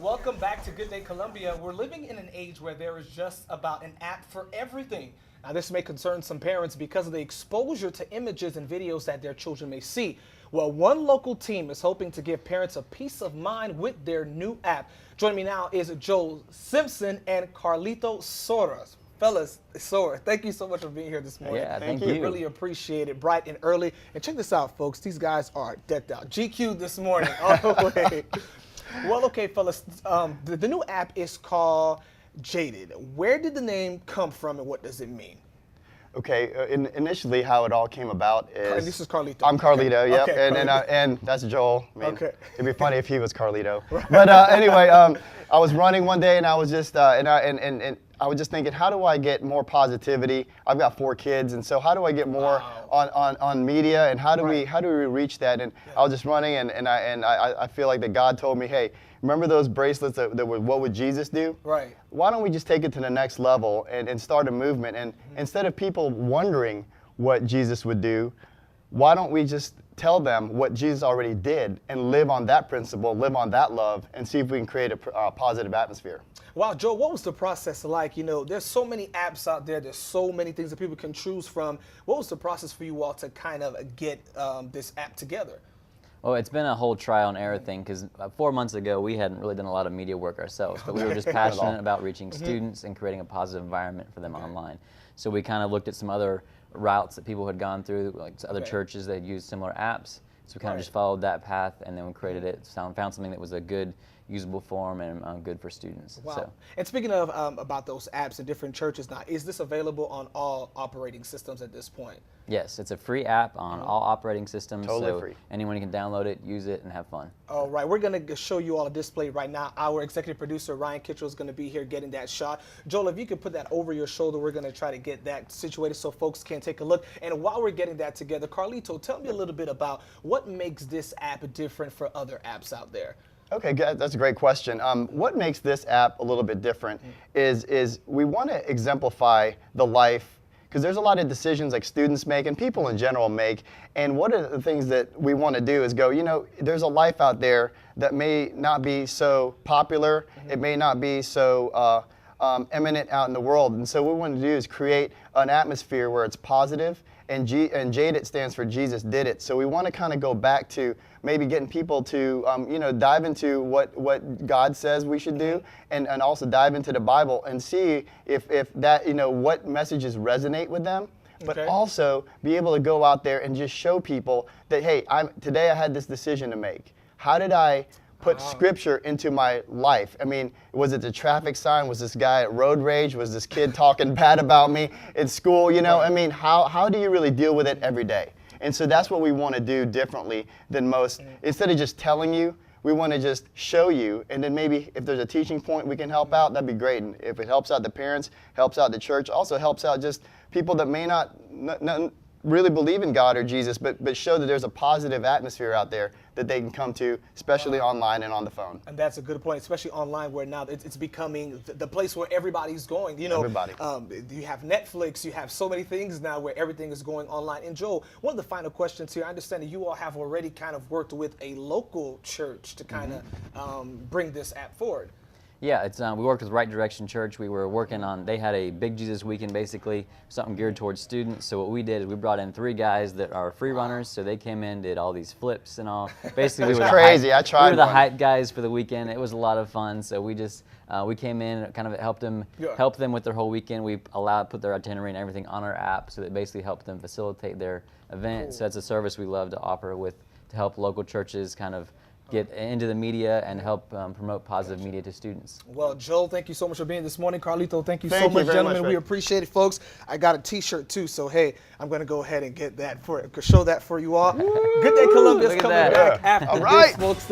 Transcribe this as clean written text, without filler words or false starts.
welcome back to Good Day Columbia. We're living in an age where there is just about an app for everything. Now, this may concern some parents because of the exposure to images and videos that their children may see. Well, one local team is hoping to give parents a peace of mind with their new app. Joining me now is Joel Simpson and Carlito Soras. Fellas, Sora, thank you so much for being here this morning. Yeah, thank you. Really appreciate it, bright and early. And check this out, folks. These guys are decked out. GQ this morning, all the way. Well, okay, fellas, the new app is called Jaded. Where did the name come from and what does it mean? Okay, initially how it all came about is... And this is Carlito. I'm Carlito, yep, okay, and that's Joel. I mean, okay. It'd be funny if he was Carlito. But anyway, I was running one day and I was just, I was just thinking, how do I get more positivity? I've got 4 kids, and so how do I get more on media, and how do we reach that? And I was just running, and I feel like that God told me, hey, remember those bracelets that were what would Jesus do? Right. Why don't we just take it to the next level and start a movement? And instead of people wondering what Jesus would do, why don't we just tell them what Jesus already did and live on that principle, live on that love, and see if we can create a positive atmosphere? Wow, Joe, what was the process like? You know, there's so many apps out there. There's so many things that people can choose from. What was the process for you all to kind of get this app together? Well, it's been a whole trial and error thing because 4 months ago we hadn't really done a lot of media work ourselves, but we were just passionate about reaching students and creating a positive environment for them online. So we kind of looked at some other routes that people had gone through, like other churches that had used similar apps. So we kind of just followed that path, and then we created it, found something that was a good, usable form and good for students. Wow. So. And speaking of about those apps in different churches now, is this available on all operating systems at this point? Yes, it's a free app on all operating systems. Totally so free. Anyone can download it, use it, and have fun. All right, we're going to show you all a display right now. Our executive producer, Ryan Kitchell, is going to be here getting that shot. Joel, if you could put that over your shoulder, we're going to try to get that situated so folks can take a look. And while we're getting that together, Carlito, tell me a little bit about what makes this app different for other apps out there. Okay, that's a great question. What makes this app a little bit different is we want to exemplify the life, because there's a lot of decisions like students make and people in general make, and one of the things that we want to do is go, you know, there's a life out there that may not be so popular, it may not be so eminent out in the world, and so what we want to do is create an atmosphere where it's positive, and Jaded stands for Jesus did it. So we want to kind of go back to maybe getting people to, you know, dive into what God says we should do, and also dive into the Bible and see if that, you know, what messages resonate with them, but also be able to go out there and just show people that, hey, today I had this decision to make. How did I put scripture into my life? I mean, was it the traffic sign? Was this guy at road rage? Was this kid talking bad about me at school? You know, I mean, how do you really deal with it every day? And so that's what we want to do differently than most. Instead of just telling you, we want to just show you, and then maybe if there's a teaching point we can help out, that'd be great. And if it helps out the parents, helps out the church, also helps out just people that may not really believe in God or Jesus, but show that there's a positive atmosphere out there that they can come to, especially online and on the phone. And that's a good point, especially online, where now it's becoming the place where everybody's going. You know, everybody. You have Netflix, you have so many things now where everything is going online. And Joel, one of the final questions here, I understand that you all have already kind of worked with a local church to kind of bring this app forward. Yeah, it's we worked with Right Direction Church. We were working on, they had a Big Jesus Weekend, basically, something geared towards students. So what we did is we brought in 3 guys that are free runners. So they came in, did all these flips and all. Basically, it was crazy. I tried. We were the hype guys for the weekend. It was a lot of fun. So we just we came in and kind of helped them with their whole weekend. We put their itinerary and everything on our app, so that basically helped them facilitate their event. Cool. So that's a service we love to offer to help local churches kind of get into the media and help promote positive media to students. Well, Joel, thank you so much for being this morning. Carlito, thank you so much, gentlemen. We appreciate it, folks. I got a T-shirt too, so hey, I'm going to go ahead and get that show that for you all. Good Day Columbia is coming back after this, folks.